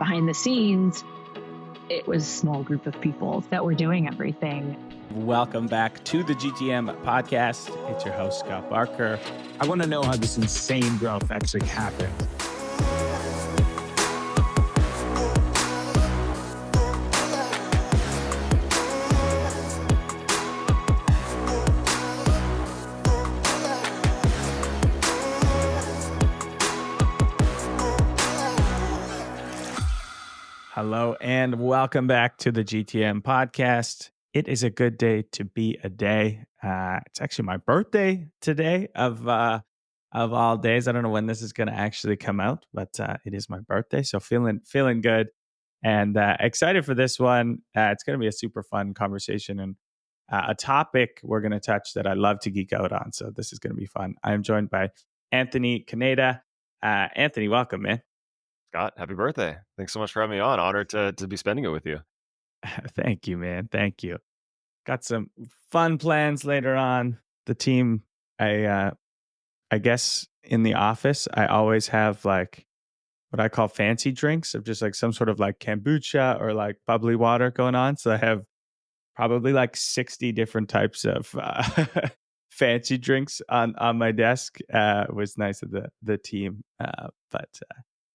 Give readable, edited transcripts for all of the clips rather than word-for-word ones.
behind the scenes, it was a small group of people that were doing everything. Welcome back to the GTM podcast. It's your host, Scott Barker. I want to know how this insane growth actually happened. Hello and welcome back to the GTM podcast. It is a good day to be a day. It's actually my birthday today of all days. I don't know when this is going to actually come out, but it is my birthday, so feeling good and excited for this one. It's going to be a super fun conversation and a topic we're going to touch that I love to geek out on. So this is going to be fun. I am joined by Anthony Kennada. Anthony, welcome, man. Scott, happy birthday. Thanks so much for having me on. Honored to be spending it with you. Thank you, man. Thank you. Got some fun plans later on. The team, I guess in the office, I always have like what I call fancy drinks of just like some sort of like kombucha or like bubbly water going on. So I have probably like 60 different types of fancy drinks on my desk. It was nice of the team. But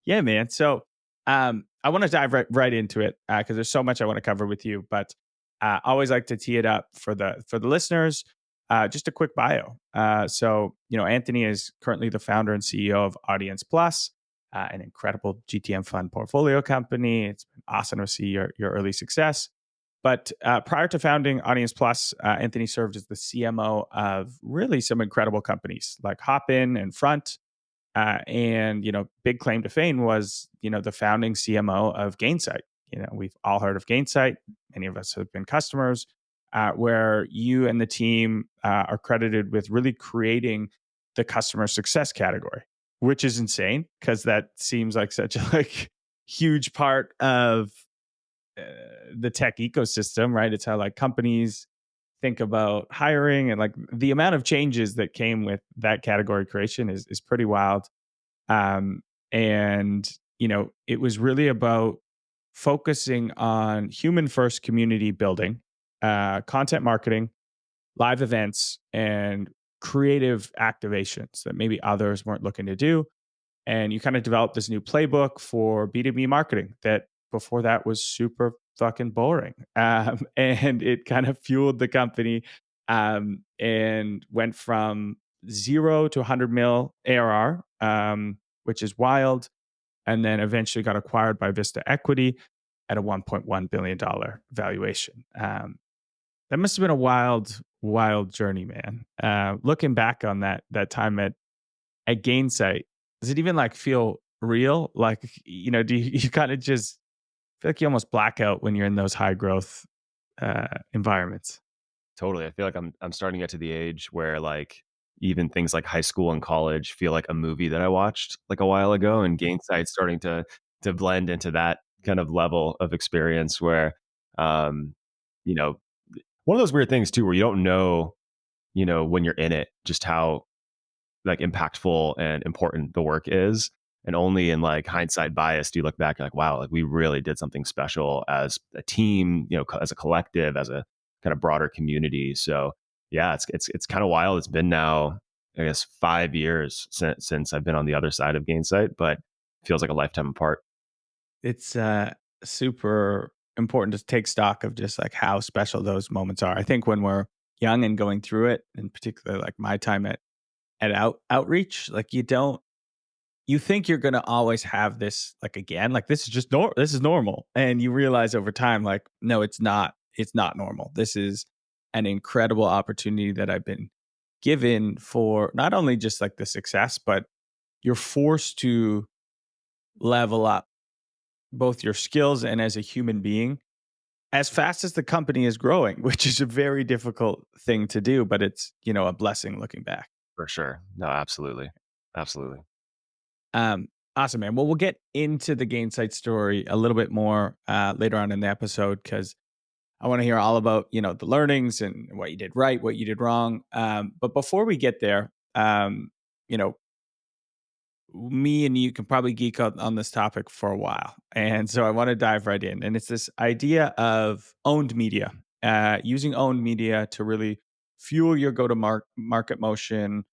yeah, man. So I want to dive right into it because there's so much I want to cover with you. But I always like to tee it up for the listeners. Just a quick bio. So Anthony is currently the founder and CEO of AudiencePlus, an incredible GTM fund portfolio company. It's been awesome to see your early success. But prior to founding AudiencePlus, Anthony served as the CMO of really some incredible companies like Hopin and Front. And big claim to fame was, the founding CMO of Gainsight. We've all heard of Gainsight. Many of us have been customers, where you and the team are credited with really creating the customer success category, which is insane because that seems like such a huge part of the tech ecosystem, right? It's how companies think about hiring and the amount of changes that came with that category creation is pretty wild. And it was really about focusing on human first community building, content marketing, live events, and creative activations that maybe others weren't looking to do. And you kind of developed this new playbook for B2B marketing that before that was super fucking boring. And it kind of fueled the company and went from 0 to 100 mil ARR, which is wild. And then eventually got acquired by Vista Equity at a $1.1 billion valuation. That must have been a wild journey, man. Looking back on that time at Gainsight, does it even feel real? Do you kind of just feel like you almost black out when you're in those high growth environments? Totally. I feel like I'm starting to get to the age where even things like high school and college feel like a movie that I watched a while ago, and Gainsight's starting to blend into that kind of level of experience where one of those weird things too where you don't know when you're in it just how impactful and important the work is, and only in hindsight bias do you look back and wow, we really did something special as a team, as a collective, as a kind of broader community. So yeah, it's kind of wild. It's been now, I guess, 5 years since I've been on the other side of Gainsight, but it feels like a lifetime apart. It's super important to take stock of just how special those moments are. I think when we're young and going through it, in particular my time at outreach, you think you're going to always have this this is just this is normal, and you realize over time no, it's not normal. This is an incredible opportunity that I've been given for not only just the success, but you're forced to level up both your skills and as a human being as fast as the company is growing, which is a very difficult thing to do, but it's a blessing looking back. For sure. No, absolutely. Awesome, man. Well, we'll get into the Gainsight story a little bit more later on in the episode because I want to hear all about the learnings and what you did right, what you did wrong. But before we get there, me and you can probably geek out on this topic for a while. And so I want to dive right in. And it's this idea of owned media, using owned media to really fuel your market motion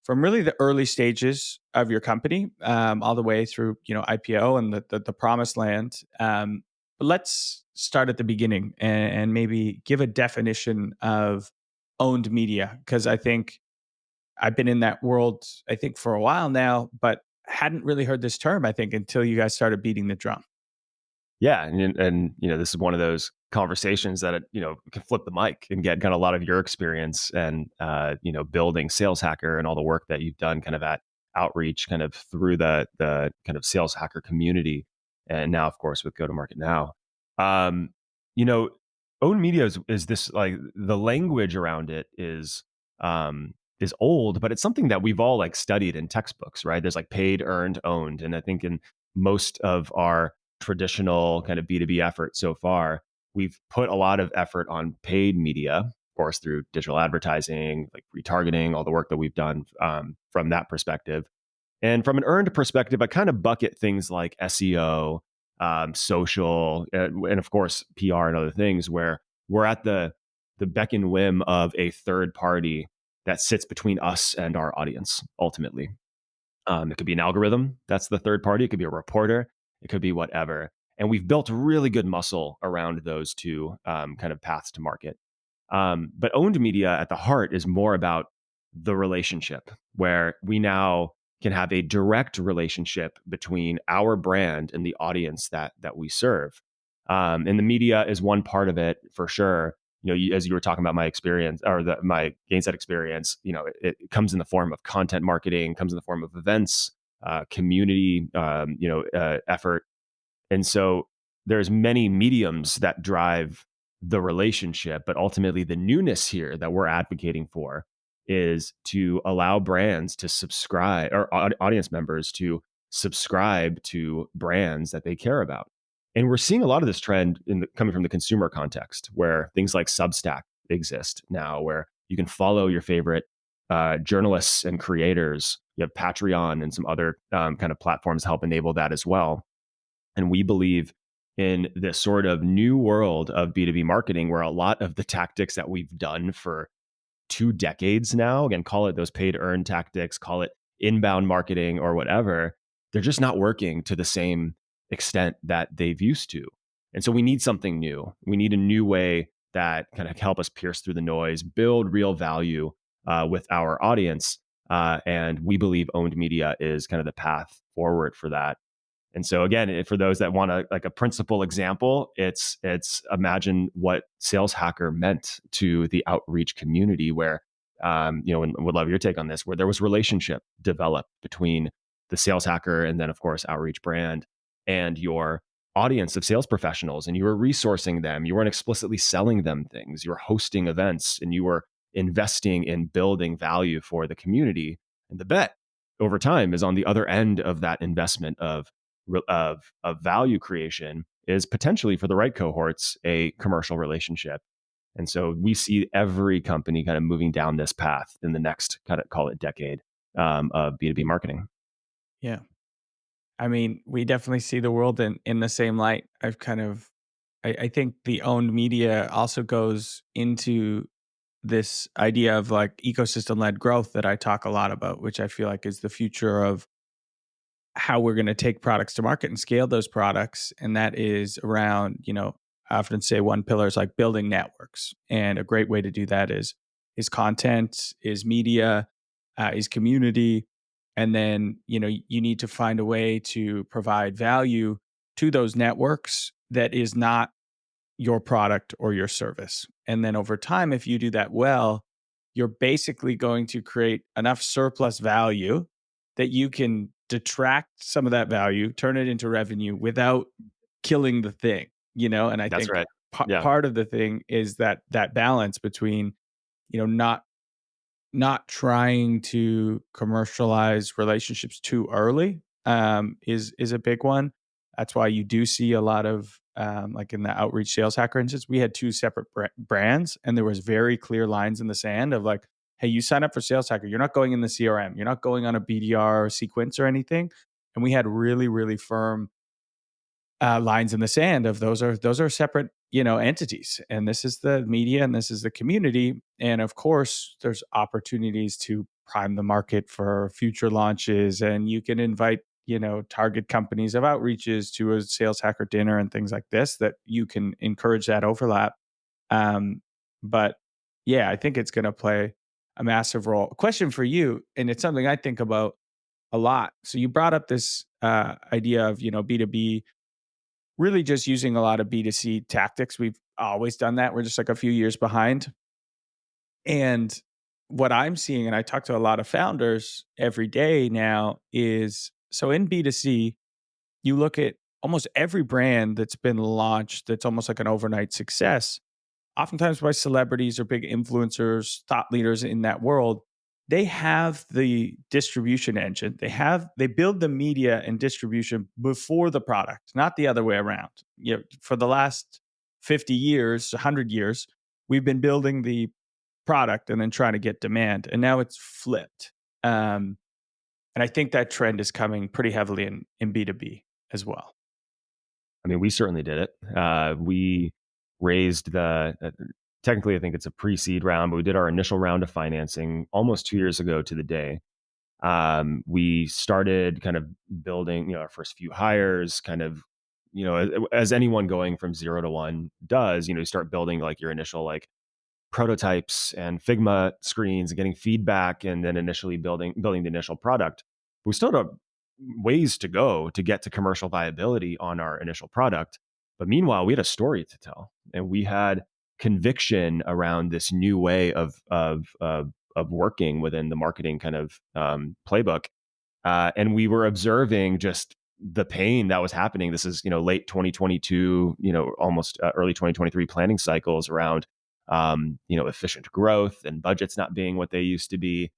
from really the early stages of your company, all the way through, IPO and the promised land. But let's start at the beginning and maybe give a definition of owned media, because I think I've been in that world, I think, for a while now, but hadn't really heard this term, I think, until you guys started beating the drum. Yeah, and this is one of those conversations that can flip the mic and get kind of a lot of your experience and building Sales Hacker and all the work that you've done kind of at outreach, kind of through the kind of Sales Hacker community, and now of course with Go to Market Now. Um, you know, Owned media is this, like, the language around it is old, but it's something that we've all like studied in textbooks, right? There's like paid, earned, owned, and I think in most of our traditional kind of B2B effort so far, we've put a lot of effort on paid media, of course, through digital advertising, like retargeting, all the work that we've done from that perspective. And from an earned perspective, I kind of bucket things like SEO, social, and of course, PR and other things where we're at the beck and whim of a third party that sits between us and our audience, ultimately. It could be an algorithm. That's the third party. It could be a reporter. It could be whatever. And we've built really good muscle around those two kind of paths to market. But owned media at the heart is more about the relationship, where we now can have a direct relationship between our brand and the audience that we serve. And the media is one part of it for sure. As you were talking about my experience or my Gainsight experience, it comes in the form of content marketing, comes in the form of events, community, effort. And so there's many mediums that drive the relationship, but ultimately the newness here that we're advocating for is to allow brands to subscribe, or audience members to subscribe to brands that they care about. And we're seeing a lot of this trend coming from the consumer context, where things like Substack exist now, where you can follow your favorite journalists and creators. You have Patreon and some other kind of platforms help enable that as well. And we believe in this sort of new world of B2B marketing, where a lot of the tactics that we've done for 2 decades now, again, call it those paid earned tactics, call it inbound marketing or whatever, they're just not working to the same extent that they've used to. And so we need something new. We need a new way that kind of help us pierce through the noise, build real value with our audience. And we believe owned media is kind of the path forward for that. And so again, for those that want a principal example, it's imagine what Sales Hacker meant to the outreach community, where and would love your take on this, where there was relationship developed between the Sales Hacker and then of course outreach brand and your audience of sales professionals, and you were resourcing them. You weren't explicitly selling them things. You were hosting events, and you were investing in building value for the community. And the bet over time is on the other end of that investment of value creation is potentially, for the right cohorts, a commercial relationship. And so we see every company kind of moving down this path in the next, kind of call it, decade of B2B marketing. Yeah. I mean, we definitely see the world in the same light. I think the owned media also goes into this idea of like ecosystem led growth that I talk a lot about, which I feel like is the future of how we're going to take products to market and scale those products. And that is around, I often say one pillar is like building networks. And a great way to do that is content, is media, is community. And then, you need to find a way to provide value to those networks that is not your product or your service. And then over time, if you do that well, you're basically going to create enough surplus value that you can detract some of that value, turn it into revenue without killing the thing, And I That's think right. Yeah. part of the thing is that balance between, not trying to commercialize relationships too early is a big one. That's why you do see a lot of like in the outreach Sales Hacker instance, we had two separate brands, and there was very clear lines in the sand of like, hey, you sign up for Sales Hacker, you're not going in the CRM, you're not going on a BDR sequence or anything. And we had really, really firm lines in the sand of those are separate, entities. And this is the media and this is the community. And of course, there's opportunities to prime the market for future launches. And you can invite, target companies of outreaches to a Sales Hacker dinner and things like this, that you can encourage that overlap. But yeah, I think it's going to play a massive role. A question for you, and it's something I think about a lot. So you brought up this idea of, B2B, really just using a lot of B2C tactics. We've always done that. We're just like a few years behind. And what I'm seeing, and I talk to a lot of founders every day now, is so in B2C, you look at almost every brand that's been launched that's almost like an overnight success, oftentimes by celebrities or big influencers, thought leaders in that world. They have the distribution engine. They build the media and distribution before the product, not the other way around. For the last 50 years, 100 years, we've been building the product and then trying to get demand, and now it's flipped. And I think that trend is coming pretty heavily in B2B as well. I mean, we certainly did it. We raised technically, I think it's a pre-seed round, but we did our initial round of financing almost 2 years ago to the day. We started kind of building, our first few hires, kind of, as anyone going from 0 to 1 does, you start building like your initial like prototypes and Figma screens and getting feedback, and then initially building the initial product. We still have ways to go to get to commercial viability on our initial product. But meanwhile, we had a story to tell, and we had conviction around this new way of working within the marketing kind of playbook. And we were observing just the pain that was happening. This is, late 2022, almost early 2023 planning cycles around, efficient growth and budgets not being what they used to be.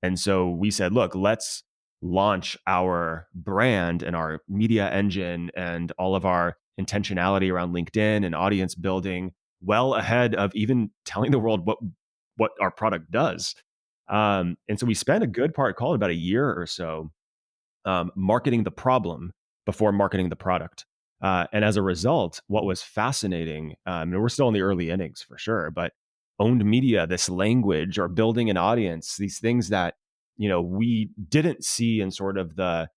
And so we said, look, let's launch our brand and our media engine and all of our intentionality around LinkedIn and audience building well ahead of even telling the world what our product does. And so we spent a good part, call it about a year or so, marketing the problem before marketing the product. And as a result, what was fascinating, and we're still in the early innings for sure, but owned media, this language or building an audience, these things that, we didn't see in sort of the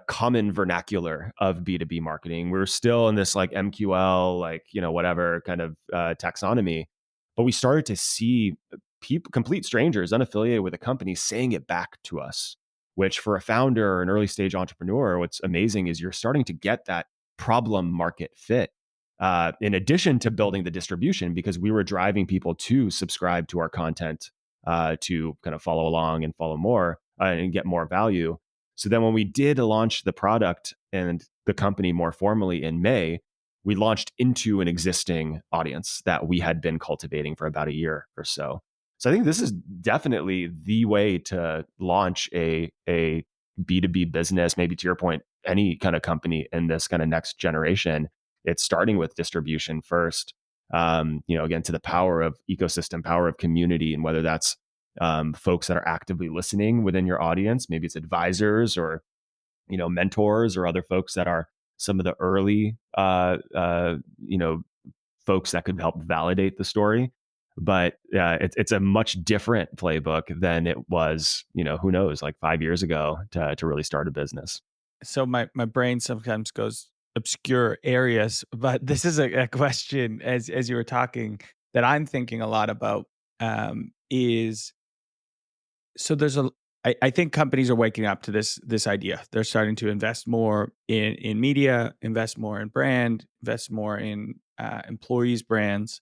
common vernacular of B2B marketing. We're still in this like MQL, like, whatever kind of taxonomy, but we started to see people, complete strangers, unaffiliated with a company, saying it back to us, which for a founder or an early stage entrepreneur, what's amazing is you're starting to get that problem market fit. In addition to building the distribution, because we were driving people to subscribe to our content, to kind of follow along and follow more and get more value. So then when we did launch the product and the company more formally in May, we launched into an existing audience that we had been cultivating for about a year or so. So I think this is definitely the way to launch a B2B business, maybe to your point, any kind of company in this kind of next generation. It's starting with distribution first, again, to the power of ecosystem, power of community, and whether that's folks that are actively listening within your audience, maybe it's advisors or, mentors or other folks that are some of the early, folks that could help validate the story. But it's a much different playbook than it was, who knows, like 5 years ago to really start a business. So my brain sometimes goes obscure areas, but this is a question as you were talking that I'm thinking a lot about, is so there's I think companies are waking up to this idea. They're starting to invest more in media, invest more in brand, invest more in employees' brands.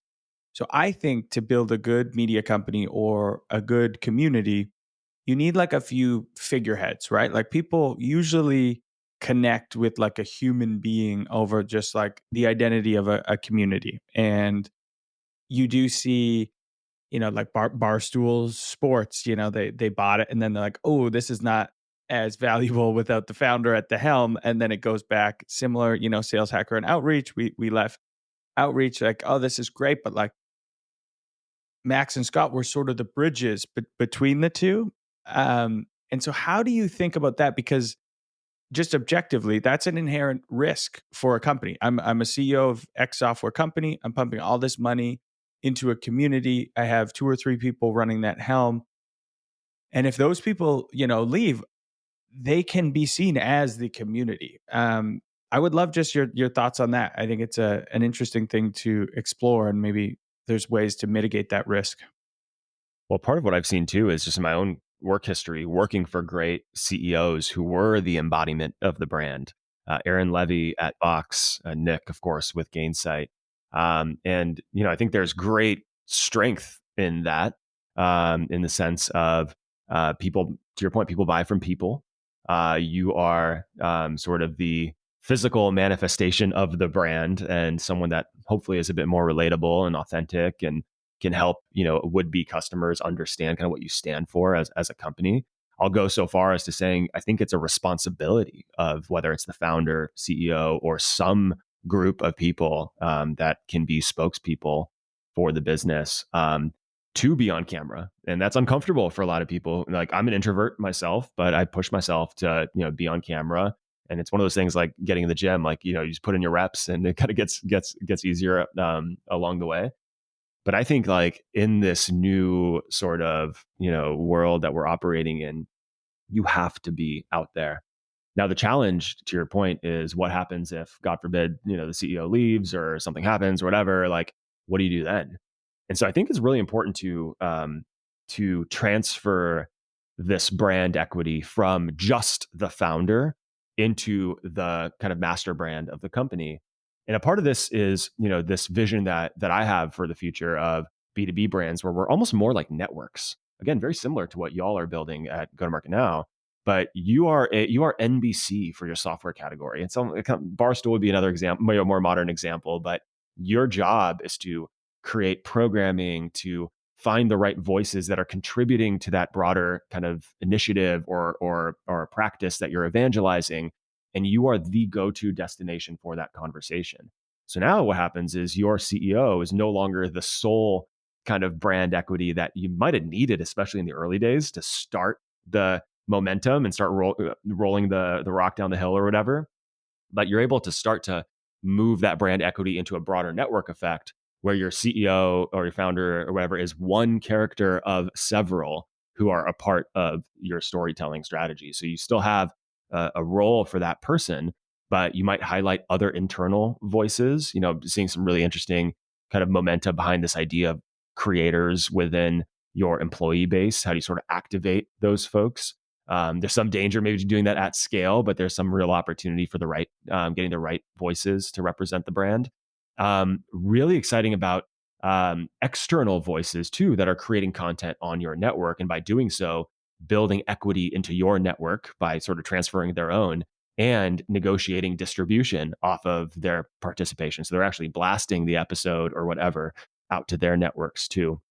So I think to build a good media company or a good community, you need like a few figureheads, right? Like people usually connect with like a human being over just like the identity of a community. And you do see, like Barstool Sports, they bought it and then they're like, oh, this is not as valuable without the founder at the helm. And then it goes back similar, Sales Hacker and Outreach. We left Outreach like, oh, this is great, but like Max and Scott were sort of the bridges between the two. And so how do you think about that? Because just objectively, that's an inherent risk for a company. I'm a CEO of X software company. I'm pumping all this money into a community. I have 2 or 3 people running that helm. And if those people, leave, they can be seen as the community. I would love just your thoughts on that. I think it's an interesting thing to explore, and maybe there's ways to mitigate that risk. Well, part of what I've seen too is just in my own work history, working for great CEOs who were the embodiment of the brand. Aaron Levy at Box, Nick, of course, with Gainsight. And, I think there's great strength in that, in the sense of people, to your point, people buy from people. You are sort of the physical manifestation of the brand and someone that hopefully is a bit more relatable and authentic and can help would-be customers understand kind of what you stand for as a company. I'll go so far as to saying I think it's a responsibility of whether it's the founder, CEO, or some group of people that can be spokespeople for the business, to be on camera. And that's uncomfortable for a lot of people. Like, I'm an introvert myself, but I push myself to be on camera. And it's one of those things like getting in the gym, like you just put in your reps and it kind of gets easier along the way. But I think like in this new sort of, world that we're operating in, you have to be out there. Now, the challenge to your point is what happens if, God forbid, the CEO leaves or something happens or whatever, like, what do you do then? And so I think it's really important to transfer this brand equity from just the founder into the kind of master brand of the company. And a part of this is, this vision that I have for the future of B2B brands, where we're almost more like networks. Again, very similar to what y'all are building at Go to Market Now, but you are NBC for your software category. And so Barstool would be another example, more modern example, but your job is to create programming, to find the right voices that are contributing to that broader kind of initiative or practice that you're evangelizing. And you are the go-to destination for that conversation. So now what happens is your CEO is no longer the sole kind of brand equity that you might have needed, especially in the early days, to start the momentum and start rolling the rock down the hill or whatever. But you're able to start to move that brand equity into a broader network effect where your CEO or your founder or whatever is one character of several who are a part of your storytelling strategy. So you still have a role for that person, but you might highlight other internal voices, seeing some really interesting kind of momentum behind this idea of creators within your employee base. How do you sort of activate those folks? There's some danger maybe to doing that at scale, but there's some real opportunity for getting the right voices to represent the brand. Really exciting about external voices too that are creating content on your network, and by doing so, building equity into your network by sort of transferring their own and negotiating distribution off of their participation. So they're actually blasting the episode or whatever out to their networks too.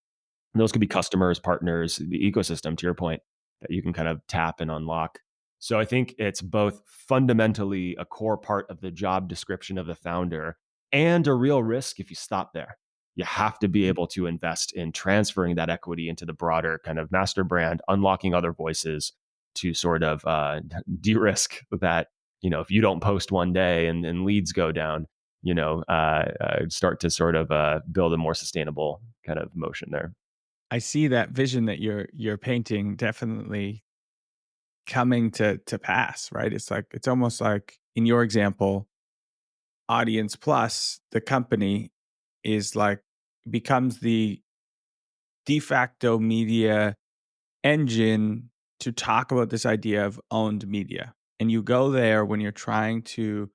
And those could be customers, partners, the ecosystem, to your point, that you can kind of tap and unlock. So I think it's both fundamentally a core part of the job description of the founder and a real risk if you stop there. You have to be able to invest in transferring that equity into the broader kind of master brand, unlocking other voices to sort of de-risk that, if you don't post one day and leads go down, start to sort of build a more sustainable kind of motion there. I see that vision that you're painting definitely coming to pass, right? It's almost like in your example, AudiencePlus, the company, is like becomes the de facto media engine to talk about this idea of owned media. And you go there when you're trying to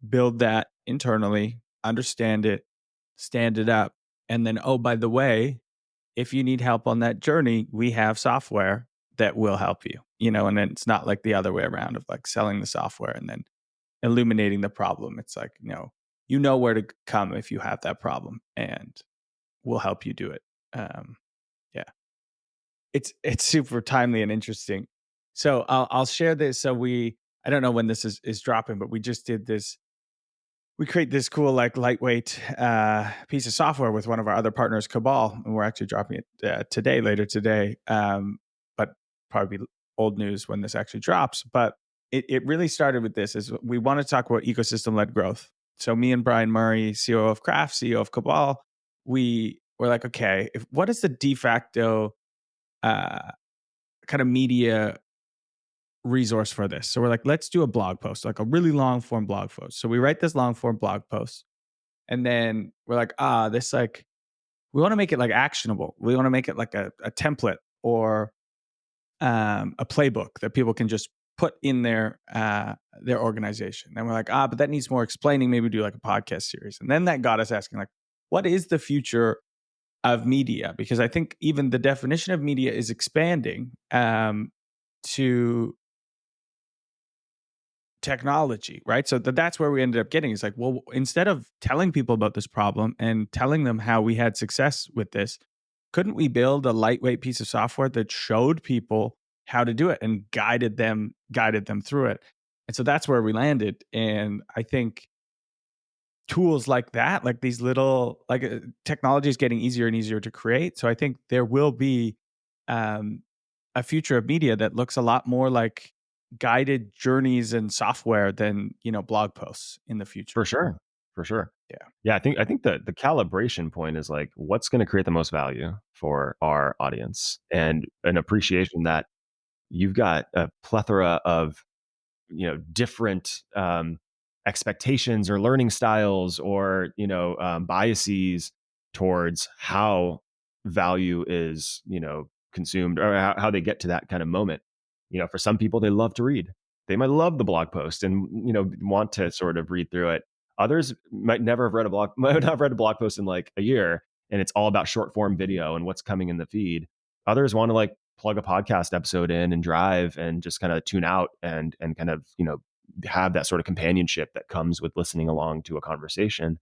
build that internally, understand it, stand it up, and then, oh, by the way, if you need help on that journey, we have software that will help you, and then it's not like the other way around of like selling the software and then illuminating the problem. It's like, you know where to come if you have that problem, and we'll help you do it. Yeah, it's super timely and interesting. So I'll share this. So I don't know when this is dropping, but we just did this. we create this cool, like lightweight piece of software with one of our other partners, Cabal, and we're actually dropping it later today. But probably old news when this actually drops. But it really started with this: is we want to talk about ecosystem-led growth. So me and Brian Murray, CEO of Craft, CEO of Cabal, we were like, okay, what is the de facto kind of media resource for this? So we're like, let's do a blog post, like a really long form blog post. So we write this long form blog post, and then we're like, this like, we want to make it like actionable. We want to make it like a template or a playbook that people can just put in their organization. And we're like, but that needs more explaining. Maybe do like a podcast series. And then that got us asking, like, what is the future of media? Because I think even the definition of media is expanding to technology, right? So that's where we ended up getting. It's like, well, instead of telling people about this problem and telling them how we had success with this, couldn't we build a lightweight piece of software that showed people how to do it and guided them through it? And so that's where we landed. And I think tools like that, like these little, like technology is getting easier and easier to create. So I think there will be a future of media that looks a lot more like guided journeys and software than, blog posts in the future. For sure. Yeah. Yeah. I think that the calibration point is like, what's going to create the most value for our audience, and an appreciation that you've got a plethora of, different expectations or learning styles or, biases towards how value is, consumed, or how they get to that kind of moment. For some people, they love to read. They might love the blog post and, want to sort of read through it. Others might not have read a blog post in like a year, and it's all about short form video and what's coming in the feed. Others want to like plug a podcast episode in and drive and just kind of tune out and kind of, have that sort of companionship that comes with listening along to a conversation.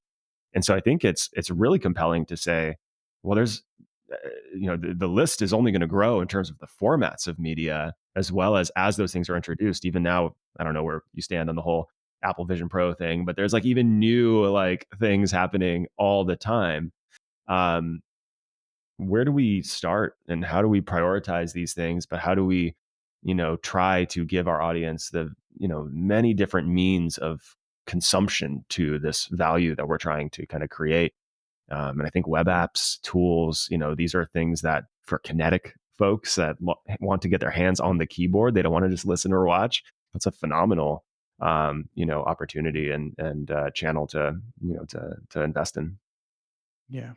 And so I think it's really compelling to say, well, there's, the list is only going to grow in terms of the formats of media, as well as those things are introduced. Even now, I don't know where you stand on the whole Apple Vision Pro thing, but there's like even new like things happening all the time. Where do we start, and how do we prioritize these things? But how do we, try to give our audience the, many different means of consumption to this value that we're trying to kind of create? And I think web apps, tools, these are things that for kinetic folks that want to get their hands on the keyboard, they don't want to just listen or watch. That's a phenomenal, opportunity and channel to invest in. Yeah.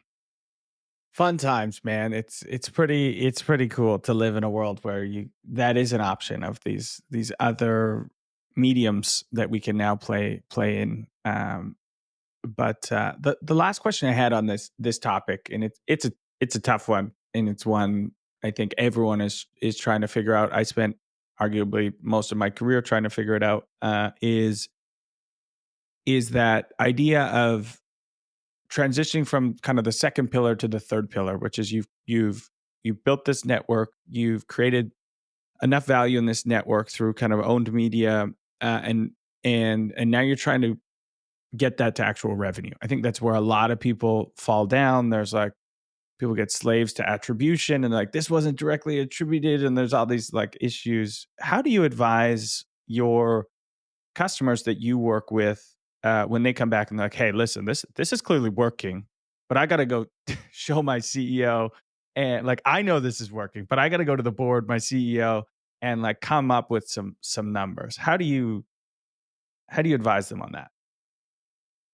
Fun times, man. It's pretty cool to live in a world where that is an option of these other mediums that we can now play in. But the last question I had on this topic, and it's a tough one, and it's one I think everyone is trying to figure out. I spent arguably most of my career trying to figure it out. Is that idea of transitioning from kind of the second pillar to the third pillar, which is you've built this network, you've created enough value in this network through kind of owned media, and now you're trying to get that to actual revenue. I think that's where a lot of people fall down. There's like people get slaves to attribution, and like this wasn't directly attributed, and there's all these like issues. How do you advise your customers that you work with when they come back and they're like, hey, listen, this is clearly working, but I got to go show my CEO, and like, I know this is working, but I got to go to the board, my CEO, and like come up with some numbers. How do you advise them on that?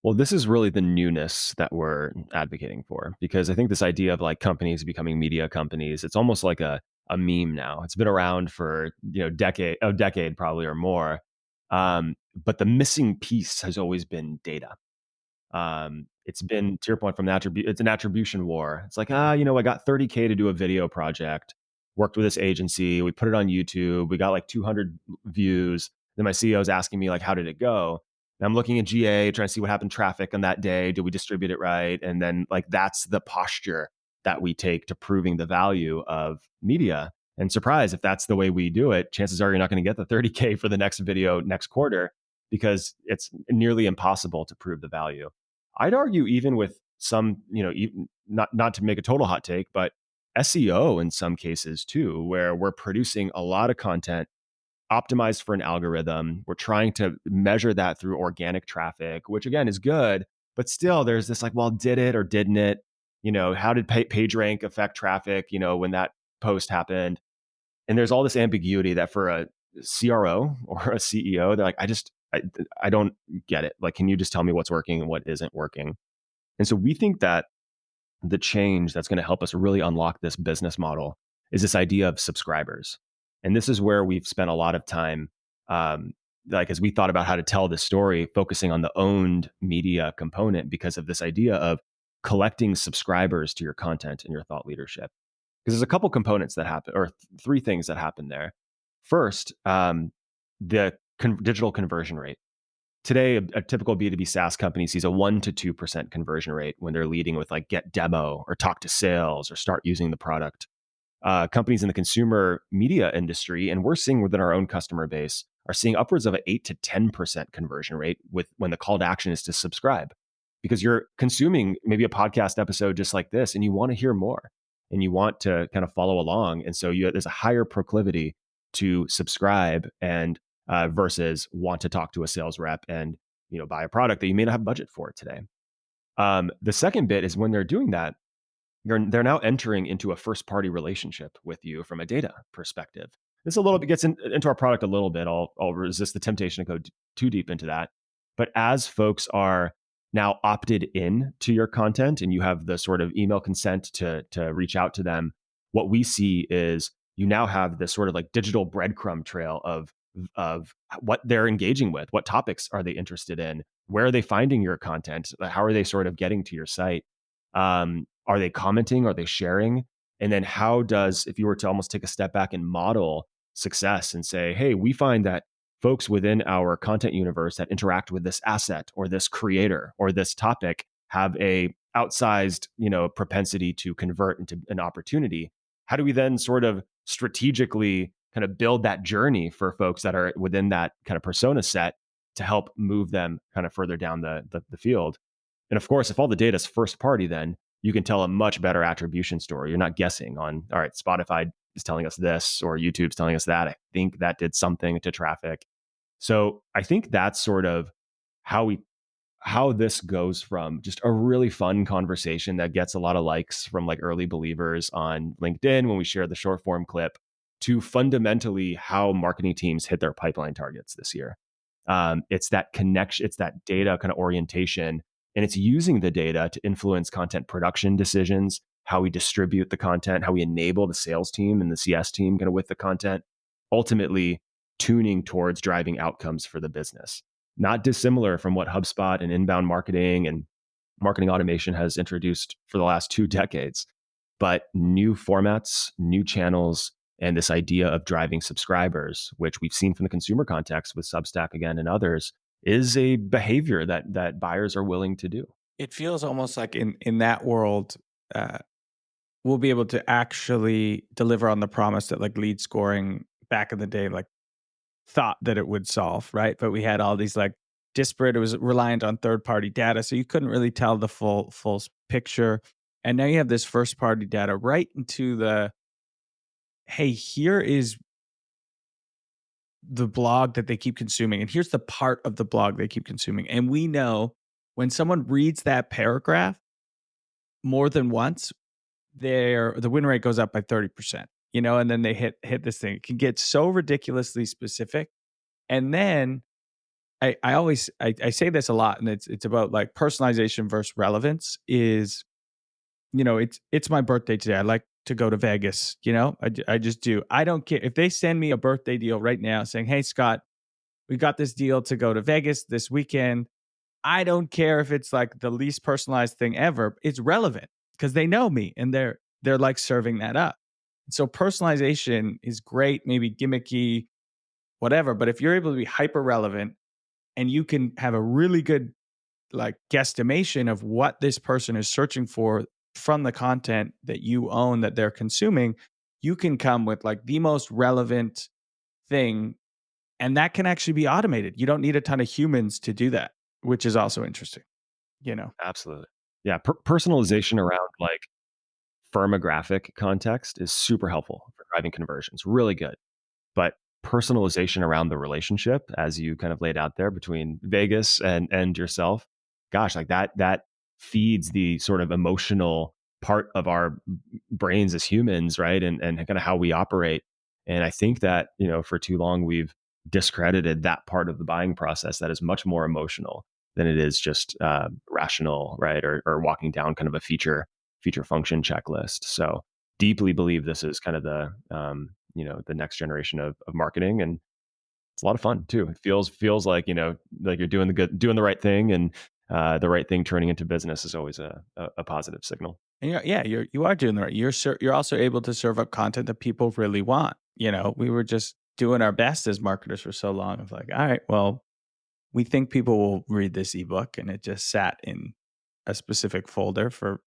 Well, this is really the newness that we're advocating for, because I think this idea of like companies becoming media companies, it's almost like a meme now. It's been around for, a decade probably or more. But the missing piece has always been data. It's been, to your point, it's an attribution war. It's like, I got $30K to do a video project, worked with this agency, we put it on YouTube, we got like 200 views. Then my CEO is asking me like, how did it go? And I'm looking at GA, trying to see what happened traffic on that day. Did we distribute it right? And then like, that's the posture that we take to proving the value of media. And surprise, if that's the way we do it, chances are you're not going to get the 30K for the next video next quarter. because it's nearly impossible to prove the value. I'd argue even with some, even, not to make a total hot take, but SEO in some cases too, where we're producing a lot of content optimized for an algorithm. We're trying to measure that through organic traffic, which again is good, but still there's this like, well, did it or didn't it? How did page rank affect traffic, when that post happened? And there's all this ambiguity that for a CRO or a CEO, they're like, I don't get it. Like, can you just tell me what's working and what isn't working? And so we think that the change that's going to help us really unlock this business model is this idea of subscribers. And this is where we've spent a lot of time, as we thought about how to tell this story, focusing on the owned media component because of this idea of collecting subscribers to your content and your thought leadership. Because there's a couple components that happen, or three things that happen there. First, the digital conversion rate. Today, a typical B2B SaaS company sees a 1 to 2% conversion rate when they're leading with like get demo or talk to sales or start using the product. Companies in the consumer media industry, and we're seeing within our own customer base, are seeing upwards of an 8 to 10% conversion rate when the call to action is to subscribe. Because you're consuming maybe a podcast episode just like this and you want to hear more and you want to kind of follow along. And so there's a higher proclivity to subscribe and versus want to talk to a sales rep and buy a product that you may not have budget for today. The second bit is when they're doing that, they're now entering into a first party relationship with you from a data perspective. This a little bit gets into our product a little bit. I'll resist the temptation to go too deep into that. But as folks are now opted in to your content and you have the sort of email consent to reach out to them, what we see is you now have this sort of like digital breadcrumb trail of what they're engaging with, what topics are they interested in, where are they finding your content, how are they sort of getting to your site, are they commenting, are they sharing, and then if you were to almost take a step back and model success and say, hey, we find that folks within our content universe that interact with this asset or this creator or this topic have a outsized propensity to convert into an opportunity. How do we then sort of strategically kind of build that journey for folks that are within that kind of persona set to help move them kind of further down the field? And of course, if all the data is first party, then you can tell a much better attribution story. You're not guessing on, all right, Spotify is telling us this or YouTube's telling us that. I think that did something to traffic. So I think that's sort of how this goes from just a really fun conversation that gets a lot of likes from like early believers on LinkedIn when we share the short form clip to fundamentally how marketing teams hit their pipeline targets this year. It's that connection, it's that data kind of orientation, and it's using the data to influence content production decisions, how we distribute the content, how we enable the sales team and the CS team kind of with the content, ultimately tuning towards driving outcomes for the business. Not dissimilar from what HubSpot and inbound marketing and marketing automation has introduced for the last 2 decades, but new formats, new channels, and this idea of driving subscribers, which we've seen from the consumer context with Substack again and others, is a behavior that buyers are willing to do. It feels almost like in that world, we'll be able to actually deliver on the promise that like lead scoring back in the day, like thought that it would solve, right? But we had all these like disparate, it was reliant on third-party data. So you couldn't really tell the full picture. And now you have this first-party data right into the, hey, here is the blog that they keep consuming. And here's the part of the blog they keep consuming. And we know when someone reads that paragraph more than once, the win rate goes up by 30%, and then they hit this thing. It can get so ridiculously specific. And then I always say this a lot, and it's about like personalization versus relevance is, it's my birthday today. I like to go to Vegas, I just do. I don't care if they send me a birthday deal right now saying, hey, Scott, we got this deal to go to Vegas this weekend. I don't care if it's like the least personalized thing ever. It's relevant because they know me and they're like serving that up. So personalization is great, maybe gimmicky, whatever. But if you're able to be hyper relevant and you can have a really good like guesstimation of what this person is searching for from the content that you own that they're consuming, you can come with like the most relevant thing And that can actually be automated. You don't need a ton of humans to do that, which is also interesting, you know? Absolutely. Yeah. Personalization around like firmographic context is super helpful for driving conversions. Really good. But personalization around the relationship, as you kind of laid out there between Vegas and yourself, gosh, like that feeds the sort of emotional part of our brains as humans, right? And kind of how we operate. And I think that, for too long we've discredited that part of the buying process that is much more emotional than it is just rational, right? Or walking down kind of a feature function checklist. So deeply believe this is kind of the next generation of marketing, and it's a lot of fun too. It feels like like you're doing the right thing, and the right thing turning into business is always a positive signal. And you are doing the right. You're also able to serve up content that people really want. We were just doing our best as marketers for so long of like, all right, well, we think people will read this ebook, and it just sat in a specific folder for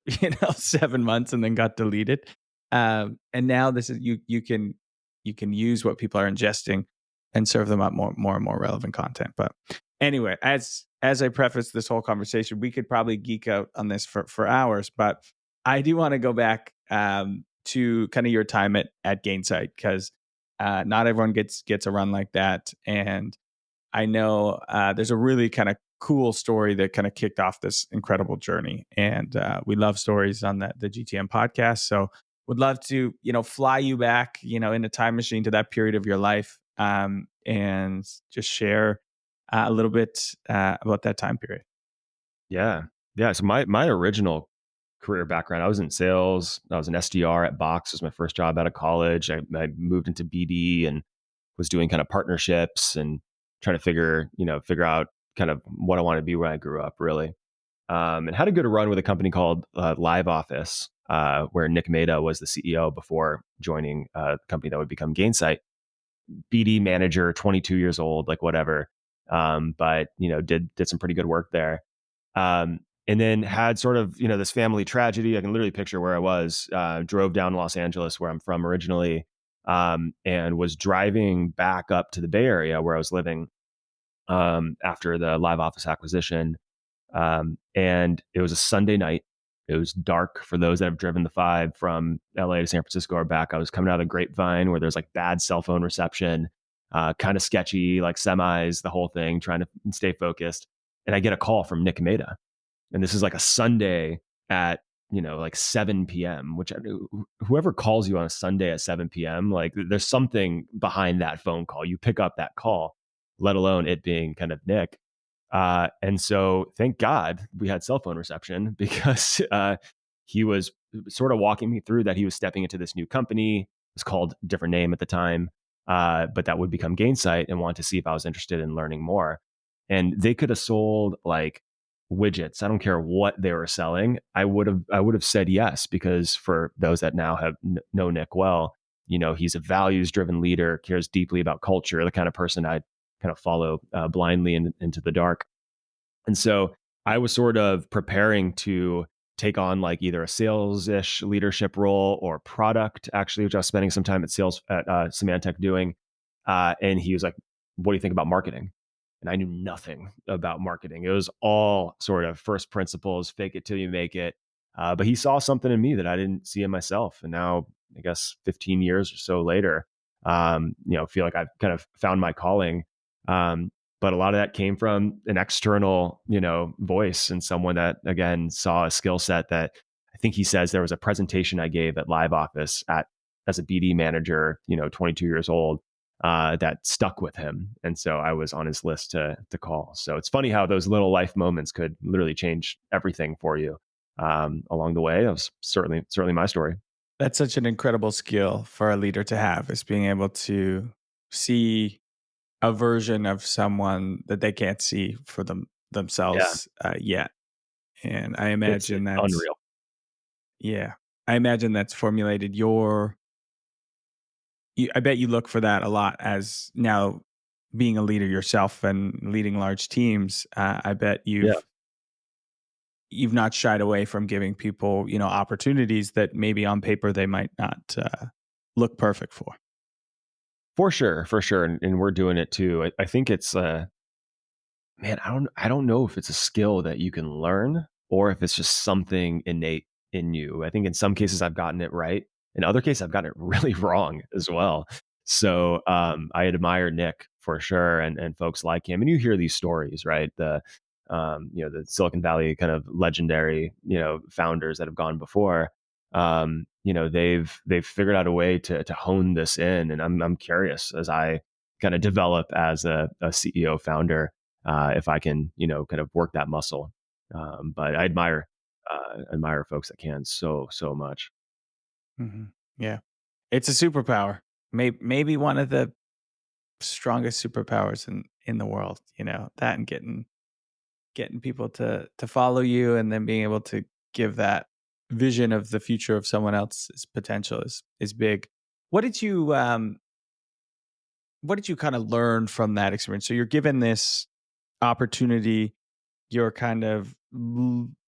7 months and then got deleted. And now this is you can use what people are ingesting and serve them up more and more relevant content. But anyway, as I preface this whole conversation, we could probably geek out on this for hours, but I do want to go back to kind of your time at Gainsight, because not everyone gets a run like that. And I know there's a really kind of cool story that kind of kicked off this incredible journey. And we love stories on the GTM podcast. So would love to, fly you back, in a time machine to that period of your life, and just share a little bit about that time period. Yeah. Yeah. So my original career background, I was in sales. I was an SDR at Box. It was my first job out of college. I moved into BD and was doing kind of partnerships and trying to figure out kind of what I wanted to be when I grew up, really. And had a good run with a company called Live Office, where Nick Maida was the CEO before joining the company that would become Gainsight. BD manager, 22 years old, like whatever. But did some pretty good work there. And then had sort of this family tragedy. I can literally picture where I was. Drove down to Los Angeles, where I'm from originally, and was driving back up to the Bay Area where I was living after the Live Office acquisition. And it was a Sunday night. It was dark for those that have driven the 5 from LA to San Francisco or back. I was coming out of the Grapevine, where there's like bad cell phone reception, kind of sketchy, like semis, the whole thing, trying to stay focused. And I get a call from Nick Maida. And this is like a Sunday at, like 7 p.m., which whoever calls you on a Sunday at 7 p.m., like there's something behind that phone call. You pick up that call, let alone it being kind of Nick. And so thank God we had cell phone reception, because he was sort of walking me through that he was stepping into this new company. It was called a different name at the time, but that would become Gainsight, and wanted to see if I was interested in learning more. And they could have sold like widgets. I don't care what they were selling. I would have said yes, because for those that now have know Nick well, he's a values driven leader, cares deeply about culture, the kind of person I'd kind of follow blindly into the dark. And so I was sort of preparing to take on like either a sales-ish leadership role or product, actually, which I was spending some time at sales at Symantec doing. And he was like, "What do you think about marketing?" And I knew nothing about marketing. It was all sort of first principles, fake it till you make it. But he saw something in me that I didn't see in myself. And now, I guess 15 years or so later, feel like I've kind of found my calling. But a lot of that came from an external, voice, and someone that, again, saw a skill set that I think he says there was a presentation I gave at Live Office as a BD manager, 22 years old, that stuck with him. And so I was on his list to call. So it's funny how those little life moments could literally change everything for you along the way. That was certainly my story. That's such an incredible skill for a leader to have, is being able to see a version of someone that they can't see for themselves yet. And I imagine It's that's unreal. Yeah. I imagine that's formulated I bet you look for that a lot as now being a leader yourself and leading large teams. I bet Yeah. you've not shied away from giving people, opportunities that maybe on paper they might not look perfect for. For sure, and we're doing it too. I think it's man, I don't know if it's a skill that you can learn or if it's just something innate in you. I think in some cases I've gotten it right. In other cases I've gotten it really wrong as well. So I admire Nick for sure and folks like him. And you hear these stories, right? The Silicon Valley kind of legendary, founders that have gone before. They've figured out a way to hone this in. And I'm curious as I kind of develop as a CEO founder if I can, kind of work that muscle. But I admire folks that can so much. Mm-hmm. Yeah, it's a superpower. Maybe one of the strongest superpowers in the world. That and getting people to follow you, and then being able to give that vision of the future of someone else's potential is big. What did you kind of learn from that experience? So you're given this opportunity, you're kind of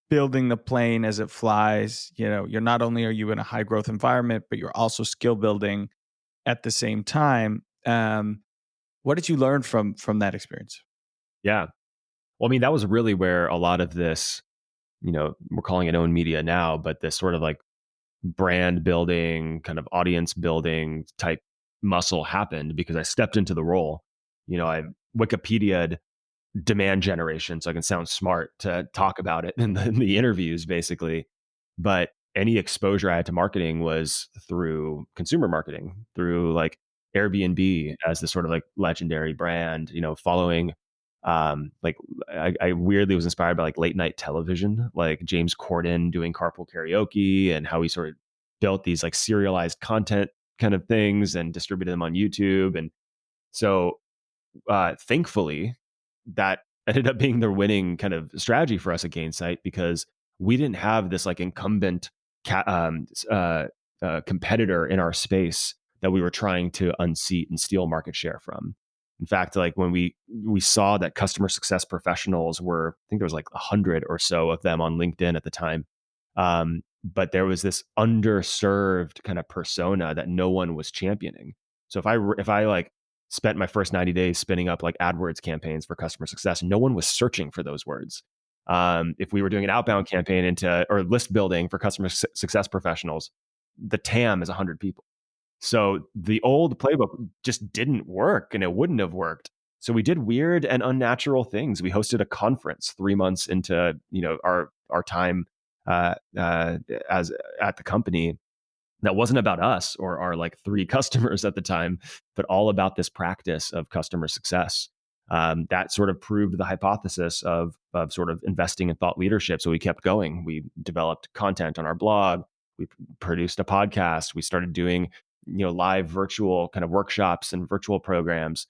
building the plane as it flies. You're not only are you in a high growth environment, but you're also skill building at the same time. What did you learn from that experience? Yeah. Well, I mean, that was really where a lot of this, we're calling it own media now, but this sort of like brand building, kind of audience building type muscle happened because I stepped into the role. I Wikipedia'd demand generation so I can sound smart to talk about it in the interviews, basically. But any exposure I had to marketing was through consumer marketing, through like Airbnb as the sort of like legendary brand, following like I weirdly was inspired by like late night television, like James Corden doing carpool karaoke and how he sort of built these like serialized content kind of things and distributed them on YouTube. And so thankfully, that ended up being the winning kind of strategy for us at Gainsight because we didn't have this like incumbent competitor in our space that we were trying to unseat and steal market share from. In fact, like when we saw that customer success professionals were, I think there was like 100 or so of them on LinkedIn at the time. But there was this underserved kind of persona that no one was championing. So if I like spent my first 90 days spinning up like AdWords campaigns for customer success, no one was searching for those words. If we were doing an outbound campaign or list building for customer success professionals, the TAM is 100 people. So the old playbook just didn't work and it wouldn't have worked. So we did weird and unnatural things. We hosted a conference 3 months into, our time as at the company that wasn't about us or our like 3 customers at the time, but all about this practice of customer success. That sort of proved the hypothesis of sort of investing in thought leadership. So we kept going. We developed content on our blog. We produced a podcast. We started doing, live virtual kind of workshops and virtual programs.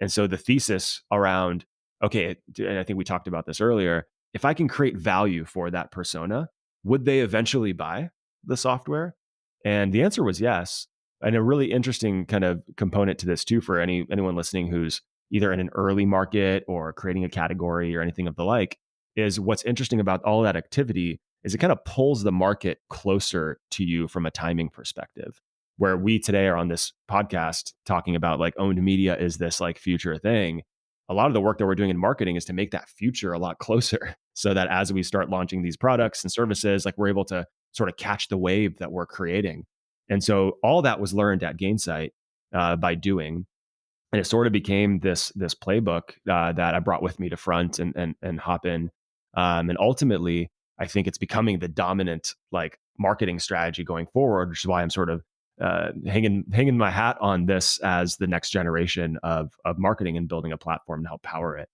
And so the thesis around, okay, and I think we talked about this earlier, if I can create value for that persona, would they eventually buy the software? And the answer was yes. And a really interesting kind of component to this too, for anyone listening who's either in an early market or creating a category or anything of the like, is what's interesting about all that activity is it kind of pulls the market closer to you from a timing perspective. Where we today are on this podcast talking about like owned media is this like future thing. A lot of the work that we're doing in marketing is to make that future a lot closer so that as we start launching these products and services, like we're able to sort of catch the wave that we're creating. And so all that was learned at Gainsight by doing. And it sort of became this playbook that I brought with me to Front and Hopin. And ultimately, I think it's becoming the dominant like marketing strategy going forward, which is why I'm sort of hanging my hat on this as the next generation of marketing and building a platform to help power it.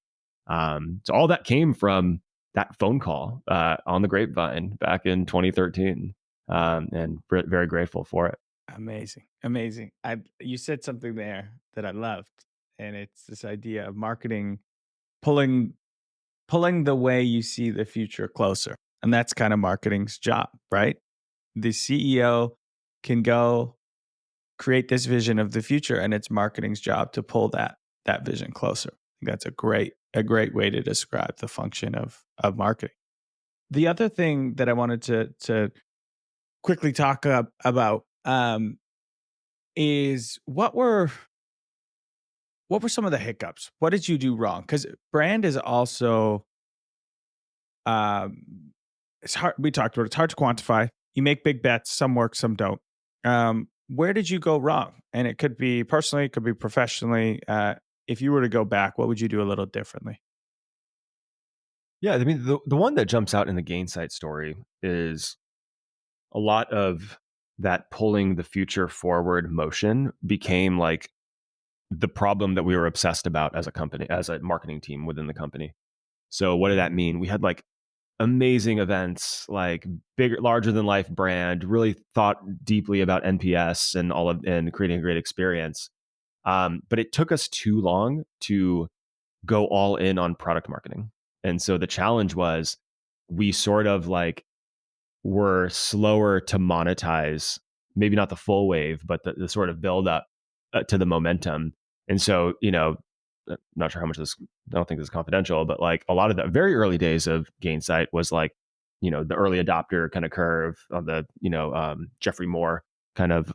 So all that came from that phone call on the grapevine back in 2013, and very grateful for it. Amazing. You said something there that I loved, and it's this idea of marketing pulling the way you see the future closer, and that's kind of marketing's job, right? The CEO can go create this vision of the future, and it's marketing's job to pull that vision closer. I think that's a great way to describe the function of marketing. The other thing that I wanted to quickly talk about is what were what were some of the hiccups? What did you do wrong? Because brand is also, it's hard. We talked about it. It's hard to quantify. You make big bets. Some work, some don't. Where did you go wrong? And it could be personally, it could be professionally. If you were to go back, what would you do a little differently? Yeah, I mean, the one that jumps out in the Gainsight story is a lot of that pulling the future forward motion became like the problem that we were obsessed about as a company, as a marketing team within the company. So what did that mean? We had like amazing events, like bigger, larger than life brand, really thought deeply about NPS and and creating a great experience. But it took us too long to go all in on product marketing. And so the challenge was we sort of like were slower to monetize, maybe not the full wave, but the sort of build up to the momentum. And so, not sure how much this, I don't think this is confidential, but like a lot of the very early days of Gainsight was like, the early adopter kind of curve on the, Jeffrey Moore kind of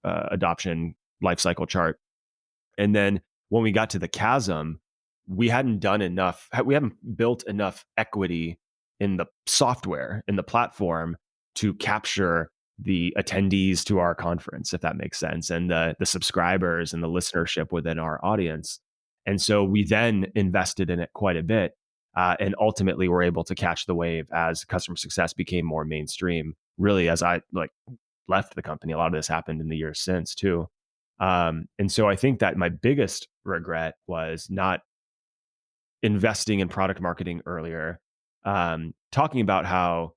adoption life cycle chart. And then when we got to the chasm, we hadn't built enough equity in the software, in the platform to capture the attendees to our conference, if that makes sense, and the subscribers and the listenership within our audience. And so we then invested in it quite a bit. And ultimately were able to catch the wave as customer success became more mainstream. Really, as I left the company, a lot of this happened in the years since too. And so I think that my biggest regret was not investing in product marketing earlier, talking about how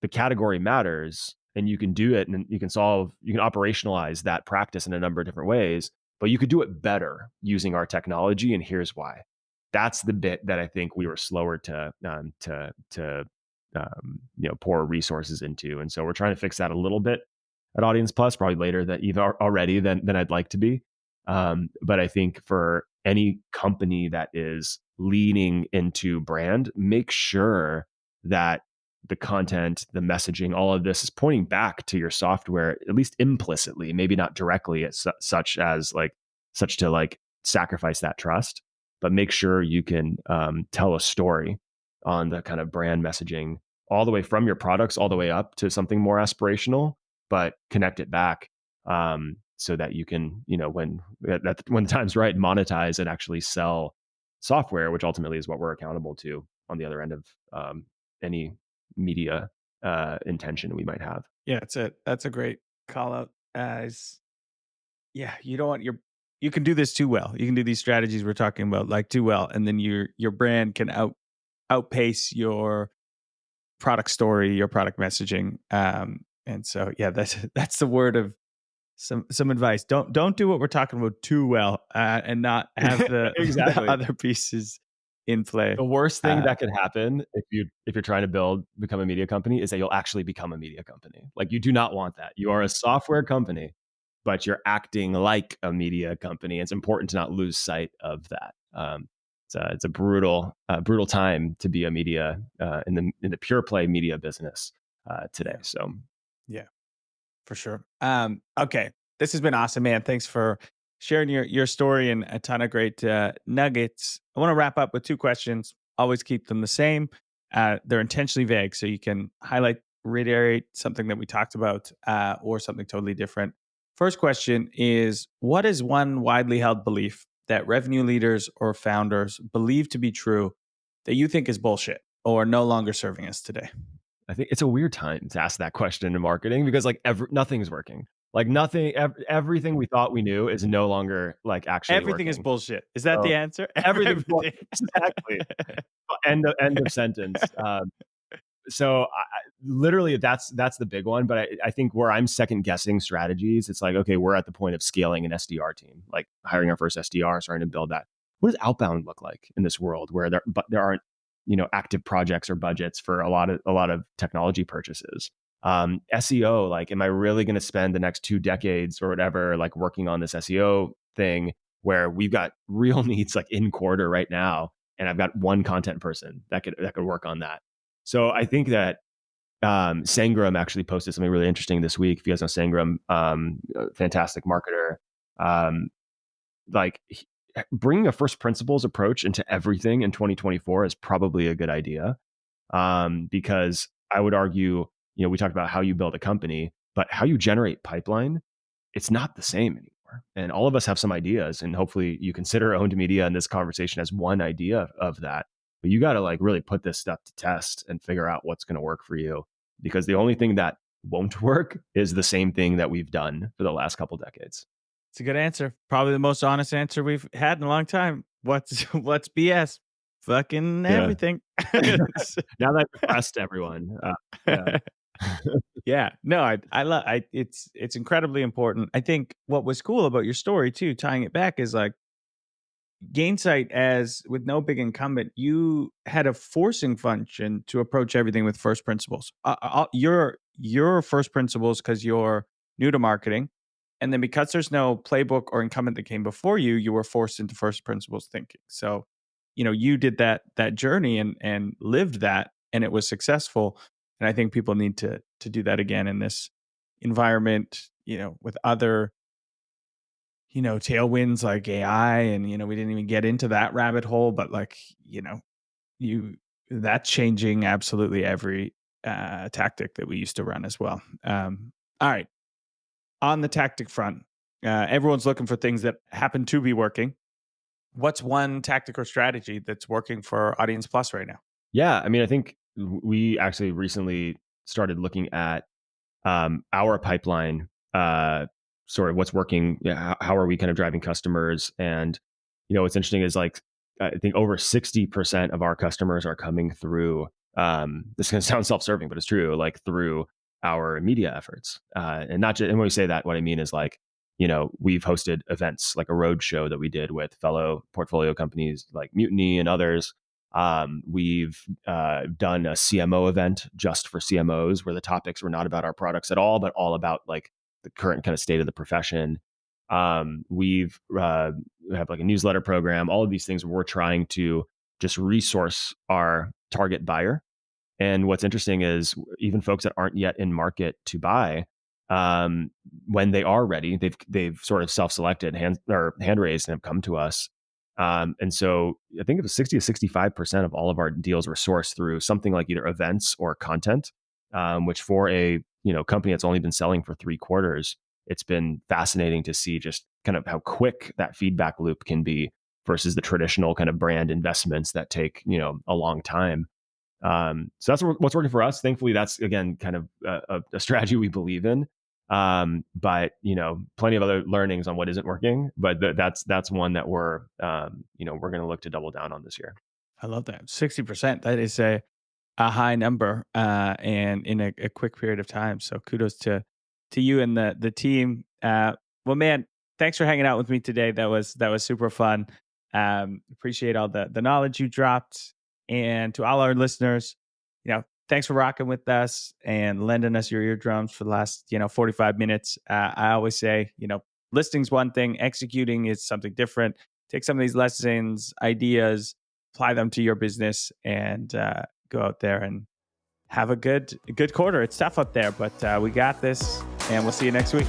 the category matters and you can do it and you can operationalize that practice in a number of different ways, but you could do it better using our technology. And here's why. That's the bit that I think we were slower to pour resources into. And so we're trying to fix that a little bit at AudiencePlus, probably later that even already than I'd like to be. But I think for any company that is leaning into brand, make sure that the content, the messaging, all of this is pointing back to your software, at least implicitly, maybe not directly, such to like sacrifice that trust, but make sure you can tell a story on the kind of brand messaging all the way from your products all the way up to something more aspirational, but connect it back so that you can, when the time's right, monetize and actually sell software, which ultimately is what we're accountable to on the other end of any media intention we might have. Yeah, that's a great call out. You don't want you can do this too well. You can do these strategies we're talking about like too well, and then your brand can outpace your product story, your product messaging. And so that's the word of some advice. Don't do what we're talking about too well, and not have the, exactly. the other pieces in play. The worst thing that could happen if you're trying to become a media company is that you'll actually become a media company. Like, you do not want that. You are a software company, but you're acting like a media company. It's important to not lose sight of that. It's a brutal time to be a media in the pure play media business today. So yeah, for sure. Okay, this has been awesome, man. Thanks for sharing your story and a ton of great nuggets. I want to wrap up with 2 questions. Always keep them the same. They're intentionally vague, so you can reiterate something that we talked about or something totally different. First question is, what is one widely held belief that revenue leaders or founders believe to be true that you think is bullshit or no longer serving us today? I think it's a weird time to ask that question in marketing because nothing's working. Like everything we thought we knew is no longer like actually everything working. Is bullshit. Is that the answer? Everything's bullshit. Exactly. End of sentence. So literally that's the big one. But I think where I'm second guessing strategies, it's like, okay, we're at the point of scaling an SDR team, like hiring our first SDR, starting to build that. What does outbound look like in this world where there aren't, active projects or budgets for a lot of technology purchases? SEO, like, am I really going to spend the next 2 decades or whatever, like working on this SEO thing where we've got real needs like in quarter right now, and I've got one content person that could work on that. So I think that Sangram actually posted something really interesting this week. If you guys know Sangram, fantastic marketer, bringing a first principles approach into everything in 2024 is probably a good idea. Because I would argue, we talked about how you build a company, but how you generate pipeline, it's not the same anymore. And all of us have some ideas, and hopefully you consider owned media in this conversation as one idea of that. But you got to like really put this stuff to test and figure out what's going to work for you, because the only thing that won't work is the same thing that we've done for the last couple decades. It's a good answer. Probably the most honest answer we've had in a long time. What's BS? Fucking everything. Now that I've pressed everyone. Yeah. Yeah. No, I love it's incredibly important. I think what was cool about your story too, tying it back, is like Gainsight, as with no big incumbent, you had a forcing function to approach everything with first principles. Your first principles because you're new to marketing, and then because there's no playbook or incumbent that came before you, you were forced into first principles thinking. So, you did that journey and lived that, and it was successful. And I think people need to do that again in this environment, with other tailwinds like AI, and we didn't even get into that rabbit hole, but like that's changing absolutely every tactic that we used to run as well. All right, on the tactic front, everyone's looking for things that happen to be working. What's one tactic or strategy that's working for AudiencePlus right now? Yeah, I mean, I think we actually recently started looking at our pipeline, sort of what's working, how are we kind of driving customers. And, what's interesting is like, I think over 60% of our customers are coming through, this is going to sound self-serving, but it's true, like through our media efforts. And not just, and when we say that, what I mean is like, we've hosted events like a road show that we did with fellow portfolio companies like Mutiny and others. We've done a CMO event just for CMOs, where the topics were not about our products at all, but all about like the current kind of state of the profession. We have like a newsletter program, all of these things where we're trying to just resource our target buyer. And what's interesting is even folks that aren't yet in market to buy, when they are ready, they've sort of self-selected hand raised and have come to us. And so I think it was 60 to 65% of all of our deals were sourced through something like either events or content, which for a company that's only been selling for 3 quarters, it's been fascinating to see just kind of how quick that feedback loop can be versus the traditional kind of brand investments that take a long time. So that's what's working for us. Thankfully, that's again kind of a strategy we believe in. But plenty of other learnings on what isn't working. But that's one that we're we're going to look to double down on this year. I love that. 60%. That is a high number, and in a quick period of time. So kudos to you and the team. Well, man, thanks for hanging out with me today. That was super fun. Appreciate all the knowledge you dropped. And to all our listeners, thanks for rocking with us and lending us your eardrums for the last 45 minutes. I always say, listing's one thing, executing is something different. Take some of these lessons, ideas, apply them to your business, and go out there and have a good quarter. It's tough out there, but we got this, and we'll see you next week.